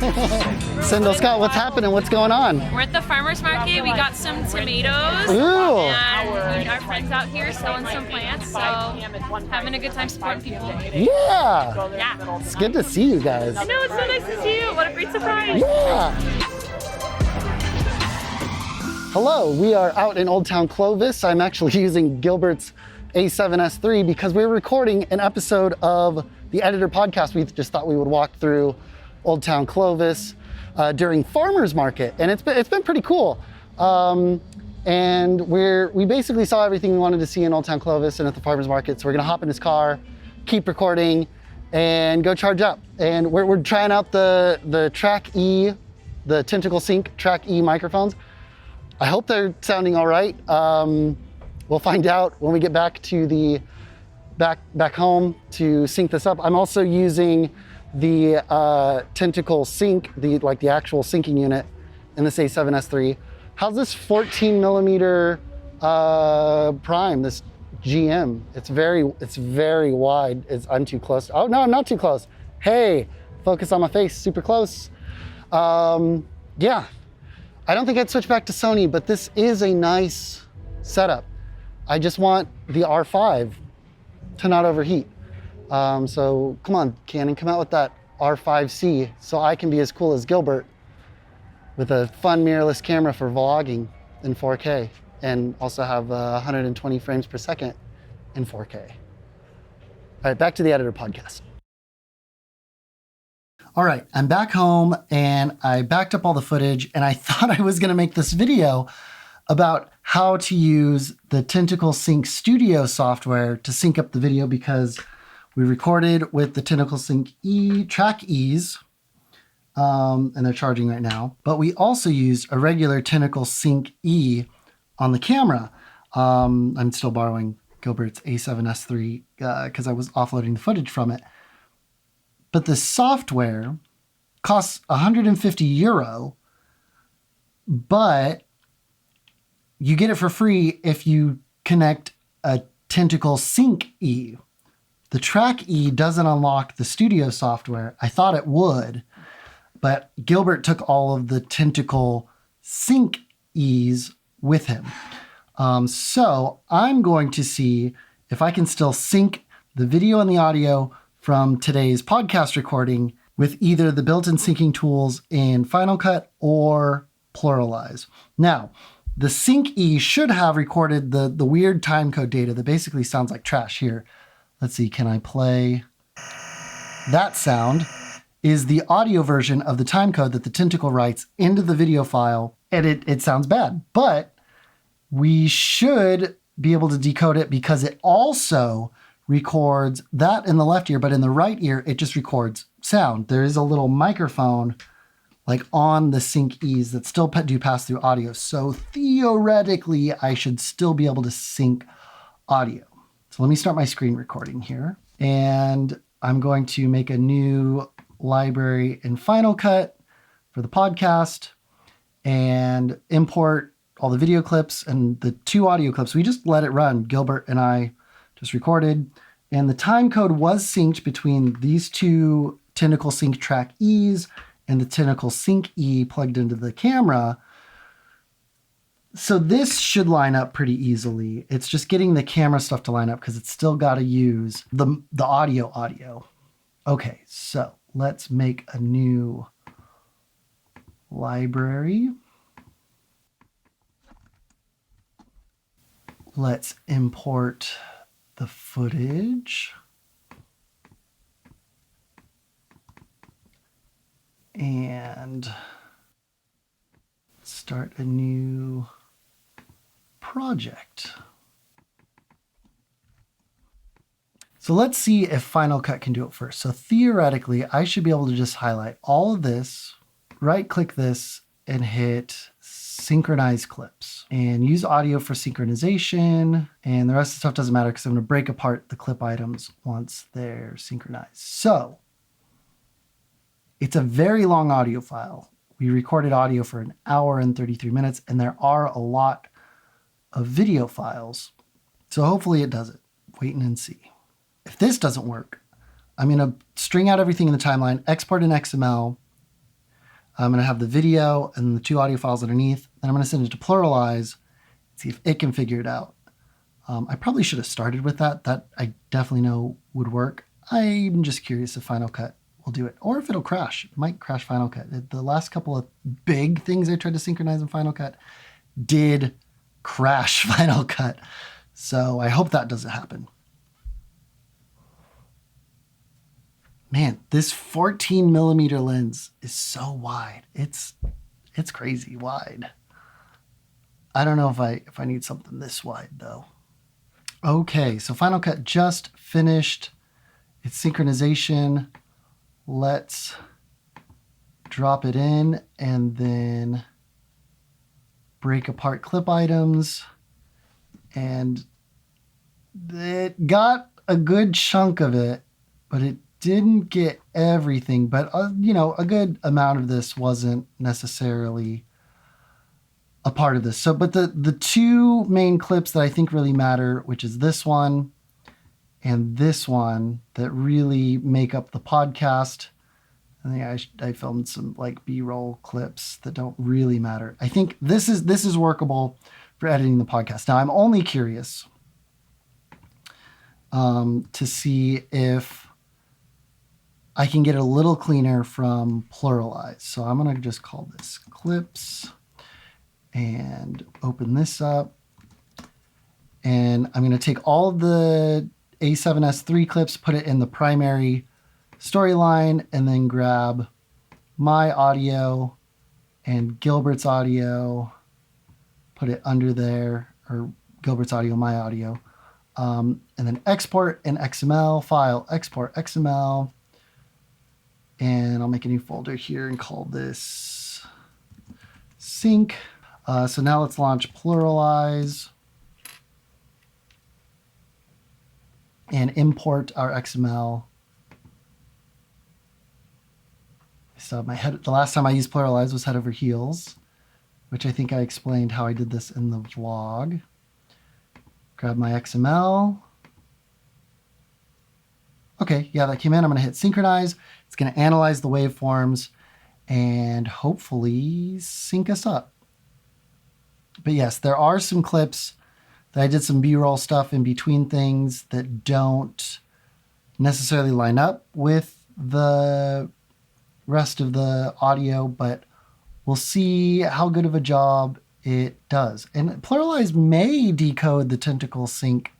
Sindel Scott, what's happening? What's going on? We're at the farmer's market. We got some tomatoes. Ooh. And our friends out here selling some plants. So having a good time supporting people. Yeah. Yeah. It's good to see you guys. I know, it's so nice to see you. What a great surprise. Yeah. Hello, we are out in Old Town Clovis. I'm actually using Gilbert's A7S III because we're recording an episode of the Editor Podcast. We just thought we would walk through Old Town Clovis during farmers market, and it's been pretty cool. And we basically saw everything we wanted to see in Old Town Clovis and at the farmers market. So we're gonna hop in his car, keep recording, and go charge up. And we're trying out the Track E, the Tentacle Sync Track E microphones. I hope they're sounding all right. We'll find out when we get back to the back home to sync this up. I'm also using the Tentacle Sync, the actual syncing unit in this A7S III. How's this 14 millimeter prime? This GM. It's very wide. I'm too close. Oh no, I'm not too close. Hey, focus on my face. Super close. Yeah. I don't think I'd switch back to Sony, but this is a nice setup. I just want the R5 to not overheat. So come on, Canon, come out with that R5C so I can be as cool as Gilbert with a fun mirrorless camera for vlogging in 4K and also have 120 frames per second in 4K. All right, back to the Editor Podcast. All right, I'm back home and I backed up all the footage and I thought I was gonna make this video about how to use the Tentacle Sync Studio software to sync up the video because we recorded with the Tentacle Sync E Track E's, and they're charging right now, but we also used a regular Tentacle Sync E on the camera. I'm still borrowing Gilbert's A7S III because I was offloading the footage from it. But the software costs 150 euro, but you get it for free if you connect a Tentacle Sync E. The Track E doesn't unlock the studio software. I thought it would, but Gilbert took all of the Tentacle Sync E's with him. So I'm going to see if I can still sync the video and the audio from today's podcast recording with either the built-in syncing tools in Final Cut or Pluralize. Now, the Sync E should have recorded the weird timecode data that basically sounds like trash here. Let's see, can I play? That sound is the audio version of the timecode that the Tentacle writes into the video file, and it sounds bad, but we should be able to decode it because it also records that in the left ear, but in the right ear, it just records sound. There is a little microphone like on the Sync E's that still do pass through audio. So theoretically, I should still be able to sync audio. So let me start my screen recording here. And I'm going to make a new library in Final Cut for the podcast and import all the video clips and the 2 audio clips. We just let it run. Gilbert and I just recorded, and the time code was synced between these 2 Tentacle Sync Track E's and the Tentacle Sync E plugged into the camera. So this should line up pretty easily. It's just getting the camera stuff to line up because it's still got to use the audio. Okay, so let's make a new library. Let's import the footage. And start a new project. So let's see if Final Cut can do it first. So theoretically, I should be able to just highlight all of this, right-click this, and hit Synchronize Clips. And use audio for synchronization. And the rest of the stuff doesn't matter because I'm going to break apart the clip items once they're synchronized. So it's a very long audio file. We recorded audio for 1 hour and 33 minutes, and there are a lot of video files. So hopefully it does it. Waiting and see. If this doesn't work, I'm going to string out everything in the timeline, export an XML, I'm going to have the video and the 2 audio files underneath. Then I'm going to send it to Pluralize, see if it can figure it out. I probably should have started with that. That I definitely know would work. I'm just curious if Final Cut will do it, or if it'll crash. It might crash Final Cut. The last couple of big things I tried to synchronize in Final Cut did crash Final Cut. So I hope that doesn't happen. Man, this 14 millimeter lens is so wide. It's crazy wide. I don't know if I need something this wide though. Okay, so Final Cut just finished its synchronization. Let's drop it in and then break apart clip items. And it got a good chunk of it, but it didn't get everything. But, you know, a good amount of this wasn't necessarily a part of this. So, but the 2 main clips that I think really matter, which is this one and this one, that really make up the podcast. I think I filmed some like B-roll clips that don't really matter. I think this is workable for editing the podcast. Now, I'm only curious to see if I can get it a little cleaner from Pluralize. So I'm going to just call this clips and open this up. And I'm going to take all the A7S3 clips, put it in the primary storyline, and then grab my audio and Gilbert's audio, put it under there, or Gilbert's audio, my audio, and then export an XML file, export XML. And I'll make a new folder here and call this sync. So now let's launch Pluralize and import our XML. So the last time I used Pluralize was head over heels, which I think I explained how I did this in the vlog. Grab my XML. Okay, yeah, that came in. I'm going to hit synchronize. It's going to analyze the waveforms and hopefully sync us up. But yes, there are some clips that I did some B-roll stuff in between things that don't necessarily line up with the rest of the audio, but we'll see how good of a job it does. And Pluralize may decode the Tentacle sync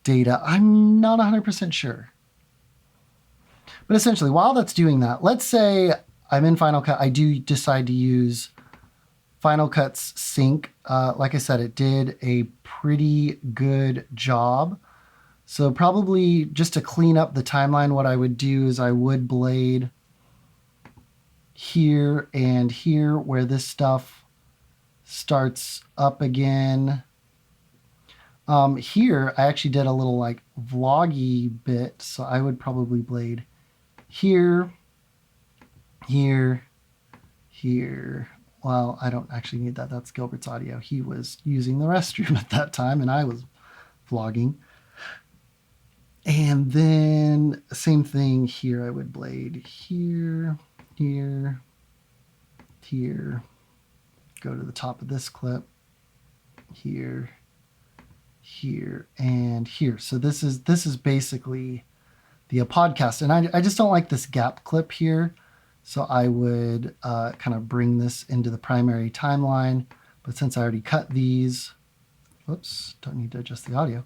data. I'm not 100% sure. But essentially, while that's doing that, let's say I'm in Final Cut. I do decide to use Final Cut's sync. Like I said, it did a pretty good job. So probably just to clean up the timeline, what I would do is I would blade here and here where this stuff starts up again. Here, I actually did a little like vloggy bit. So I would probably blade here, here, here. Well, I don't actually need that. That's Gilbert's audio. He was using the restroom at that time and I was vlogging. And then same thing here. I would blade here, here, here. Go to the top of this clip. Here, here, and here. So this is basically the podcast. And I just don't like this gap clip here. So I would kind of bring this into the primary timeline. But since I already cut these, whoops, don't need to adjust the audio.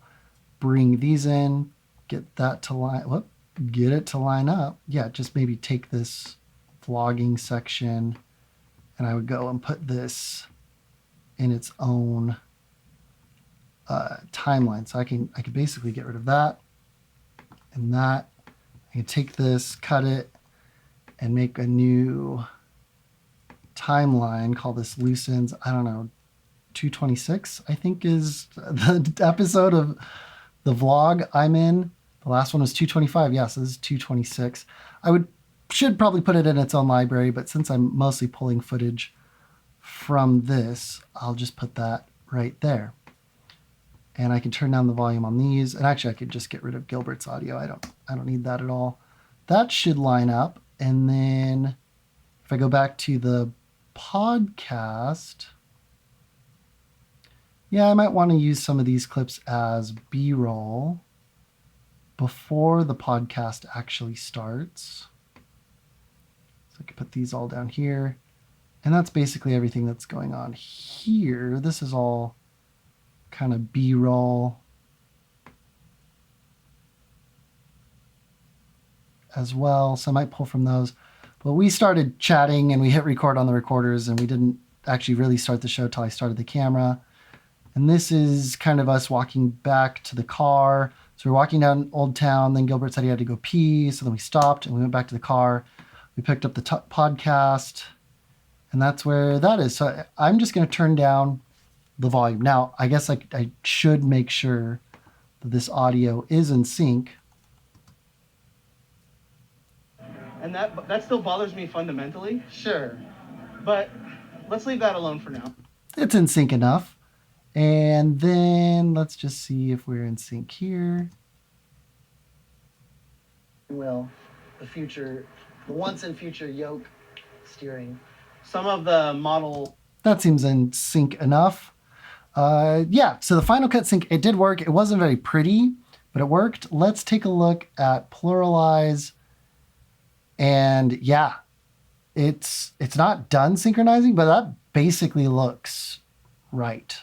Bring these in, get that to line, get it to line up. Yeah, just maybe take this vlogging section and I would go and put this in its own timeline. So I can basically get rid of that and that. I can take this, cut it, and make a new timeline. Call this loose ends, I don't know, 226, I think is the episode of the vlog I'm in. The last one was 225. Yeah, so this is 226. Should probably put it in its own library, but since I'm mostly pulling footage from this, I'll just put that right there. And I can turn down the volume on these. And actually I could just get rid of Gilbert's audio. I don't need that at all. That should line up. And then if if I go back to the podcast, yeah, I might want to use some of these clips as B-roll before the podcast actually starts. So I can put these all down here. And that's basically everything that's going on here. This is all kind of B-roll as well. So I might pull from those. But we started chatting and we hit record on the recorders, and we didn't actually really start the show till I started the camera. And this is kind of us walking back to the car. So we're walking down Old Town. Then Gilbert said he had to go pee. So then we stopped and we went back to the car. We picked up the podcast. And that's where that is. So I'm just going to turn down the volume. Now, I guess I should make sure that this audio is in sync. And that still bothers me fundamentally. Sure. But let's leave that alone for now. It's in sync enough. And then let's just see if we're in sync here. Well, the once and future yoke steering. Some of the model... That seems in sync enough. Yeah, so the Final Cut sync, it did work. It wasn't very pretty, but it worked. Let's take a look at Pluralize. And yeah, it's not done synchronizing, but that basically looks right.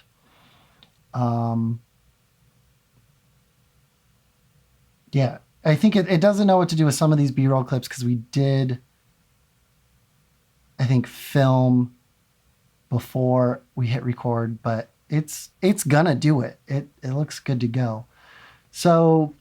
Yeah, I think it doesn't know what to do with some of these B-roll clips because we did, I think, film before we hit record, but it's gonna do it. It looks good to go. So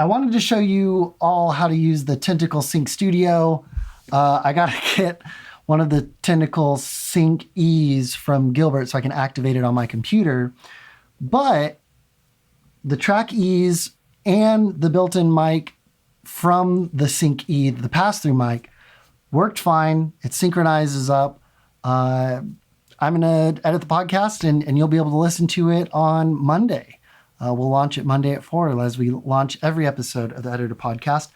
I wanted to show you all how to use the Tentacle Sync Studio. I gotta get one of the Tentacle Sync E's from Gilbert so I can activate it on my computer. But the Track E's and the built-in mic from the Sync E, the pass-through mic, worked fine. It synchronizes up. I'm going to edit the podcast and you'll be able to listen to it on Monday. We'll launch it Monday at 4 as we launch every episode of the Editor Podcast.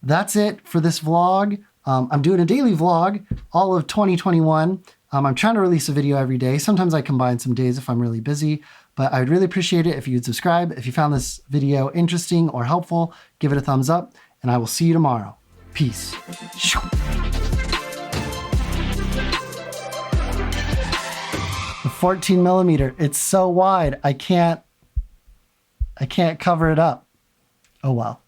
That's it for this vlog. I'm doing a daily vlog all of 2021. I'm trying to release a video every day. Sometimes I combine some days if I'm really busy, but I'd really appreciate it if you'd subscribe. If you found this video interesting or helpful, give it a thumbs up, and I will see you tomorrow. Peace. The 14 millimeter, it's so wide, I can't cover it up. Oh well.